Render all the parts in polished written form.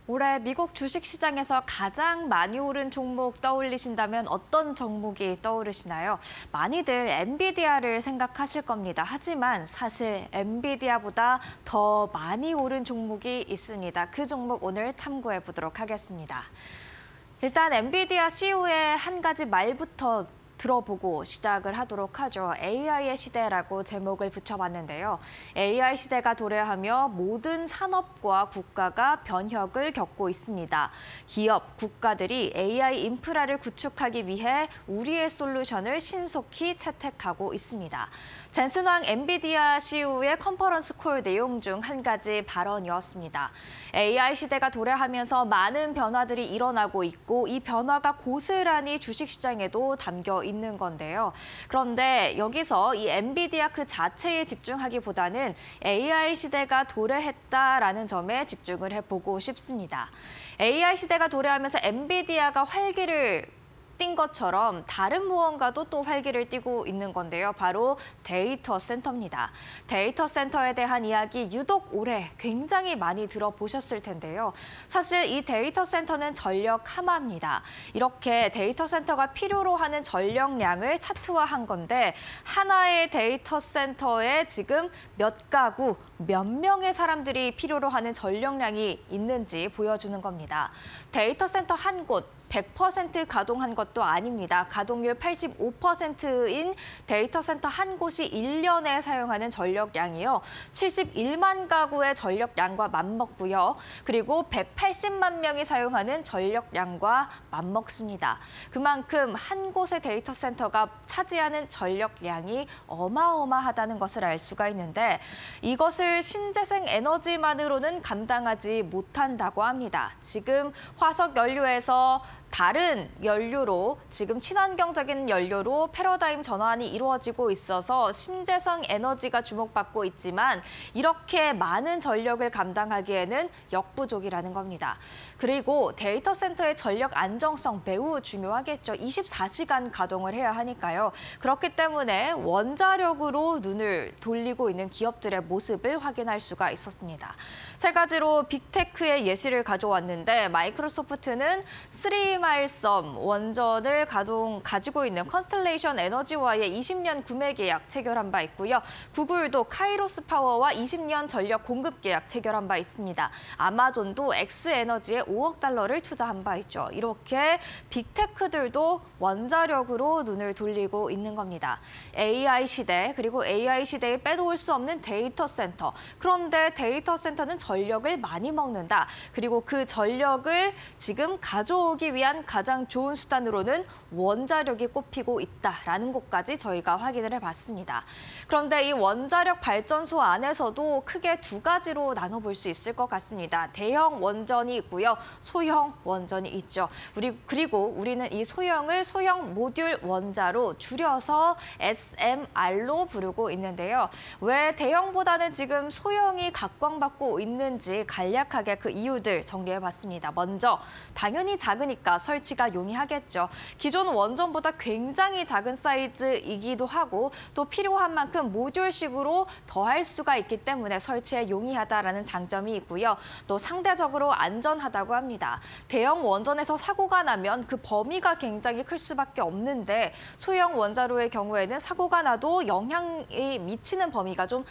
올해 미국 주식시장에서 가장 많이 오른 종목 떠올리신다면 어떤 종목이 떠오르시나요? 많이들 엔비디아를 생각하실 겁니다. 하지만 사실 엔비디아보다 더 많이 오른 종목이 있습니다. 그 종목 오늘 탐구해 보도록 하겠습니다. 일단 엔비디아 CEO의 한 가지 말부터 들어보고 시작을 하도록 하죠. AI의 시대라고 제목을 붙여봤는데요. AI 시대가 도래하며 모든 산업과 국가가 변혁을 겪고 있습니다. 기업, 국가들이 AI 인프라를 구축하기 위해 우리의 솔루션을 신속히 채택하고 있습니다. 젠슨 황 엔비디아 CEO의 컨퍼런스 콜 내용 중 한 가지 발언이었습니다. AI 시대가 도래하면서 많은 변화들이 일어나고 있고 이 변화가 고스란히 주식시장에도 담겨 있는 건데요. 그런데 여기서 이 엔비디아 그 자체에 집중하기보다는 AI 시대가 도래했다라는 점에 집중을 해보고 싶습니다. AI 시대가 도래하면서 엔비디아가 활기를 띈 것처럼 다른 무언가도 또 활기를 띠고 있는 건데요. 바로 데이터 센터입니다. 데이터 센터에 대한 이야기 유독 올해 굉장히 많이 들어보셨을 텐데요. 사실 이 데이터 센터는 전력 하마입니다. 이렇게 데이터 센터가 필요로 하는 전력량을 차트화한 건데 하나의 데이터 센터에 지금 몇 가구, 몇 명의 사람들이 필요로 하는 전력량이 있는지 보여주는 겁니다. 데이터 센터 한 곳, 100% 가동한 것도 아닙니다. 가동률 85%인 데이터 센터 한 곳이 1년에 사용하는 전력량이요. 71만 가구의 전력량과 맞먹고요. 그리고 180만 명이 사용하는 전력량과 맞먹습니다. 그만큼 한 곳의 데이터 센터가 차지하는 전력량이 어마어마하다는 것을 알 수가 있는데 이것을 신재생 에너지만으로는 감당하지 못한다고 합니다. 지금 화석 연료에서 다른 연료로 지금 친환경적인 연료로 패러다임 전환이 이루어지고 있어서 신재생 에너지가 주목받고 있지만 이렇게 많은 전력을 감당하기에는 역부족이라는 겁니다. 그리고 데이터 센터의 전력 안정성 매우 중요하겠죠. 24시간 가동을 해야 하니까요. 그렇기 때문에 원자력으로 눈을 돌리고 있는 기업들의 모습을 확인할 수가 있었습니다. 세 가지로 빅테크의 예시를 가져왔는데 마이크로소프트는 3마일섬 원전을 가지고 있는 컨스텔레이션 에너지와의 20년 구매 계약 체결한 바 있고요. 구글도 카이로스 파워와 20년 전력 공급 계약 체결한 바 있습니다. 아마존도 엑스에너지에 5억 달러를 투자한 바 있죠. 이렇게 빅테크들도 원자력으로 눈을 돌리고 있는 겁니다. AI 시대 그리고 AI 시대에 빼놓을 수 없는 데이터 센터. 그런데 데이터 센터는 전력을 많이 먹는다. 그리고 그 전력을 지금 가져오기 위한 가장 좋은 수단으로는 원자력이 꼽히고 있다라는 것까지 저희가 확인을 해봤습니다. 그런데 이 원자력 발전소 안에서도 크게 두 가지로 나눠볼 수 있을 것 같습니다. 대형 원전이 있고요. 소형 원전이 있죠. 그리고 우리는 이 소형을 소형 모듈 원자로 줄여서 SMR로 부르고 있는데요. 왜 대형보다는 지금 소형이 각광받고 있는지 간략하게 그 이유들 정리해봤습니다. 먼저 당연히 작으니까 설치가 용이하겠죠. 기존 원전보다 굉장히 작은 사이즈이기도 하고 또 필요한 만큼 모듈식으로 더할 수가 있기 때문에 설치에 용이하다라는 장점이 있고요. 또 상대적으로 안전하다고 합니다. 대형 원전에서 사고가 나면 그 범위가 굉장히 클 수밖에 없는데 소형 원자로의 경우에는 사고가 나도 영향이 미치는 범위가 좀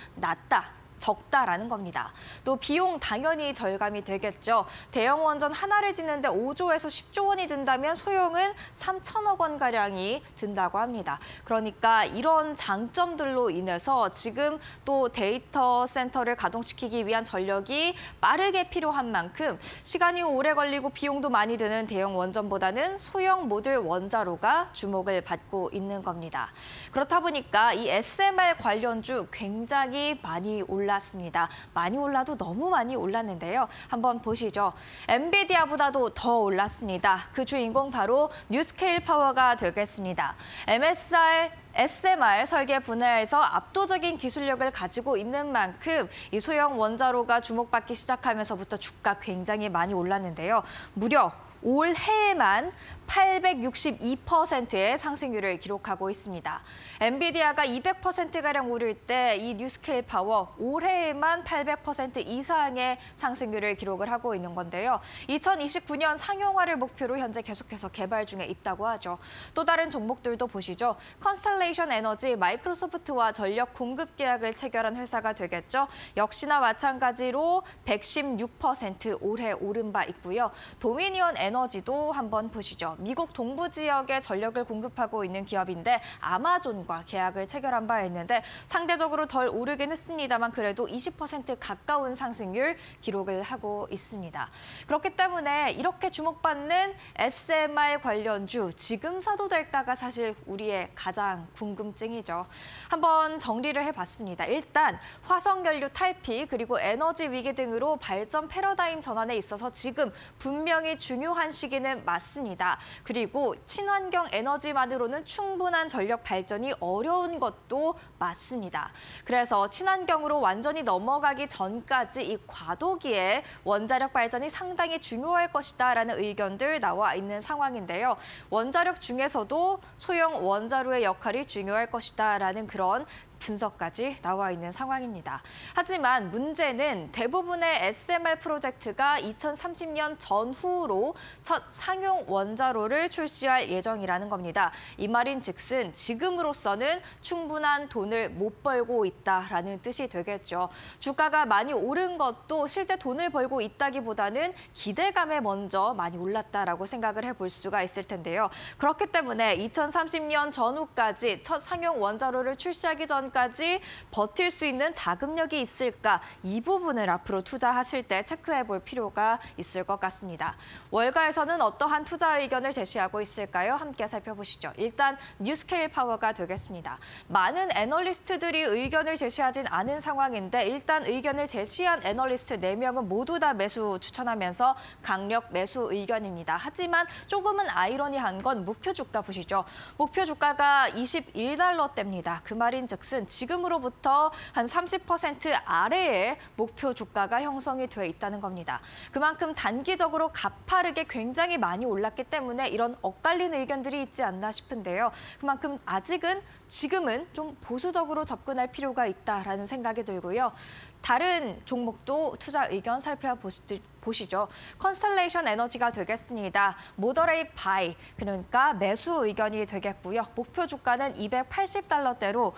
적다라는 겁니다. 또 비용 당연히 절감이 되겠죠. 대형 원전 하나를 짓는데 5조에서 10조 원이 든다면 소형은 3천억 원가량이 든다고 합니다. 그러니까 이런 장점들로 인해서 지금 또 데이터 센터를 가동시키기 위한 전력이 빠르게 필요한 만큼 시간이 오래 걸리고 비용도 많이 드는 대형 원전보다는 소형 모듈 원자로가 주목을 받고 있는 겁니다. 그렇다 보니까 이 SMR 관련주 굉장히 많이 올랐습니다. 많이 올라도 너무 많이 올랐는데요. 한번 보시죠. 엔비디아보다도 더 올랐습니다. 그 주인공 바로 뉴스케일 파워가 되겠습니다. MSR SMR 설계 분야에서 압도적인 기술력을 가지고 있는 만큼 이 소형 원자로가 주목받기 시작하면서부터 주가 굉장히 많이 올랐는데요. 무려 올해에만 862%의 상승률을 기록하고 있습니다. 엔비디아가 200%가량 오를 때 이 뉴스케일 파워 올해에만 800% 이상의 상승률을 기록을 하고 있는 건데요. 2029년 상용화를 목표로 현재 계속해서 개발 중에 있다고 하죠. 또 다른 종목들도 보시죠. 컨스텔레이션 에너지, 마이크로소프트와 전력 공급 계약을 체결한 회사가 되겠죠. 역시나 마찬가지로 116% 올해 오른 바 있고요. 도미니언 에너지도 한번 보시죠. 미국 동부 지역에 전력을 공급하고 있는 기업인데 아마존과 계약을 체결한 바 있는데 상대적으로 덜 오르긴 했습니다만 그래도 20% 가까운 상승률 기록을 하고 있습니다. 그렇기 때문에 이렇게 주목받는 SMR 관련주 지금 사도 될까가 사실 우리의 가장 궁금증이죠. 한번 정리를 해봤습니다. 일단 화석연료 탈피 그리고 에너지 위기 등으로 발전 패러다임 전환에 있어서 지금 분명히 중요한 시기는 맞습니다. 그리고 친환경 에너지만으로는 충분한 전력 발전이 어려운 것도 맞습니다. 그래서 친환경으로 완전히 넘어가기 전까지 이 과도기에 원자력 발전이 상당히 중요할 것이다라는 의견들 나와 있는 상황인데요. 원자력 중에서도 소형 원자로의 역할이 중요할 것이다라는 그런 분석까지 나와 있는 상황입니다. 하지만 문제는 대부분의 SMR 프로젝트가 2030년 전후로 첫 상용 원자로를 출시할 예정이라는 겁니다. 이 말인즉슨 지금으로서는 충분한 돈을 못 벌고 있다라는 뜻이 되겠죠. 주가가 많이 오른 것도 실제 돈을 벌고 있다기보다는 기대감에 먼저 많이 올랐다라고 생각을 해볼 수가 있을 텐데요. 그렇기 때문에 2030년 전후까지 첫 상용 원자로를 출시하기 전까지 버틸 수 있는 자금력이 있을까? 이 부분을 앞으로 투자하실 때 체크해 볼 필요가 있을 것 같습니다. 월가에서는 어떠한 투자 의견을 제시하고 있을까요? 함께 살펴보시죠. 일단 뉴스케일 파워가 되겠습니다. 많은 애널리스트들이 의견을 제시하진 않은 상황인데 일단 의견을 제시한 애널리스트 4명은 모두 다 매수 추천하면서 강력 매수 의견입니다. 하지만 조금은 아이러니한 건 목표 주가 보시죠. 목표 주가가 21달러대입니다. 그 말인즉슨 지금으로부터 한 30% 아래의 목표 주가가 형성이 돼 있다는 겁니다. 그만큼 단기적으로 가파르게 굉장히 많이 올랐기 때문에 이런 엇갈린 의견들이 있지 않나 싶은데요. 그만큼 지금은 좀 보수적으로 접근할 필요가 있다라는 생각이 들고요. 다른 종목도 투자 의견 살펴보시죠. 컨스텔레이션 에너지가 되겠습니다. 모더레이트 바이, 그러니까 매수 의견이 되겠고요. 목표 주가는 280달러대로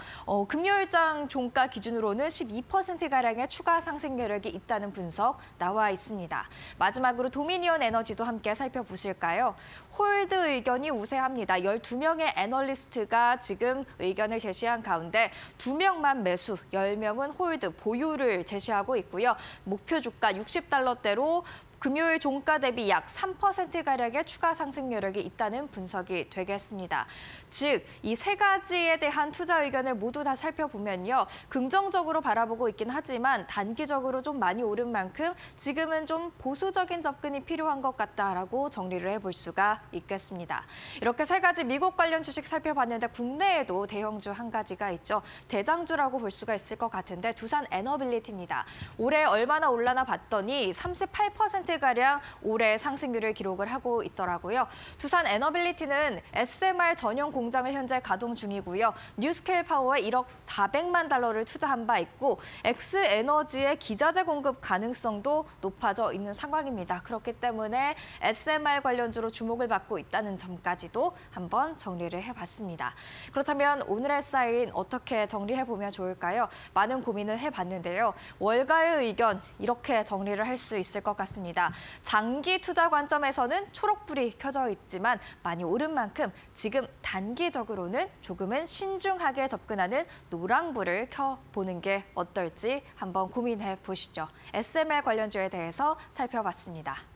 금요일장 종가 기준으로는 12%가량의 추가 상승 여력이 있다는 분석 나와 있습니다. 마지막으로 도미니언 에너지도 함께 살펴보실까요? 홀드 의견이 우세합니다. 12명의 애널리스트가 지금 의견을 제시한 가운데 2명만 매수, 10명은 홀드, 보유를 제시하고 있고요. 목표 주가 60달러대로 금요일 종가 대비 약 3%가량의 추가 상승 여력이 있다는 분석이 되겠습니다. 즉, 이 세 가지에 대한 투자 의견을 모두 다 살펴보면요. 긍정적으로 바라보고 있긴 하지만 단기적으로 좀 많이 오른 만큼 지금은 좀 보수적인 접근이 필요한 것 같다라고 정리를 해볼 수가 있겠습니다. 이렇게 세 가지 미국 관련 주식 살펴봤는데 국내에도 대형주 한 가지가 있죠. 대장주라고 볼 수가 있을 것 같은데 두산 에너빌리티입니다. 올해 얼마나 올라나 봤더니 38%가량 올해 상승률을 기록을 하고 있더라고요. 두산 에너빌리티는 SMR 전용 공장을 현재 가동 중이고요. 뉴스케일 파워에 1억 400만 달러를 투자한 바 있고 엑스에너지의 기자재 공급 가능성도 높아져 있는 상황입니다. 그렇기 때문에 SMR 관련주로 주목을 받고 있다는 점까지도 한번 정리를 해봤습니다. 그렇다면 오늘의 사인 어떻게 정리해보면 좋을까요? 많은 고민을 해봤는데요. 월가의 의견 이렇게 정리를 할 수 있을 것 같습니다. 장기 투자 관점에서는 초록불이 켜져 있지만 많이 오른 만큼 지금 단기적으로는 조금은 신중하게 접근하는 노랑불을 켜보는 게 어떨지 한번 고민해 보시죠. SMR 관련주에 대해서 살펴봤습니다.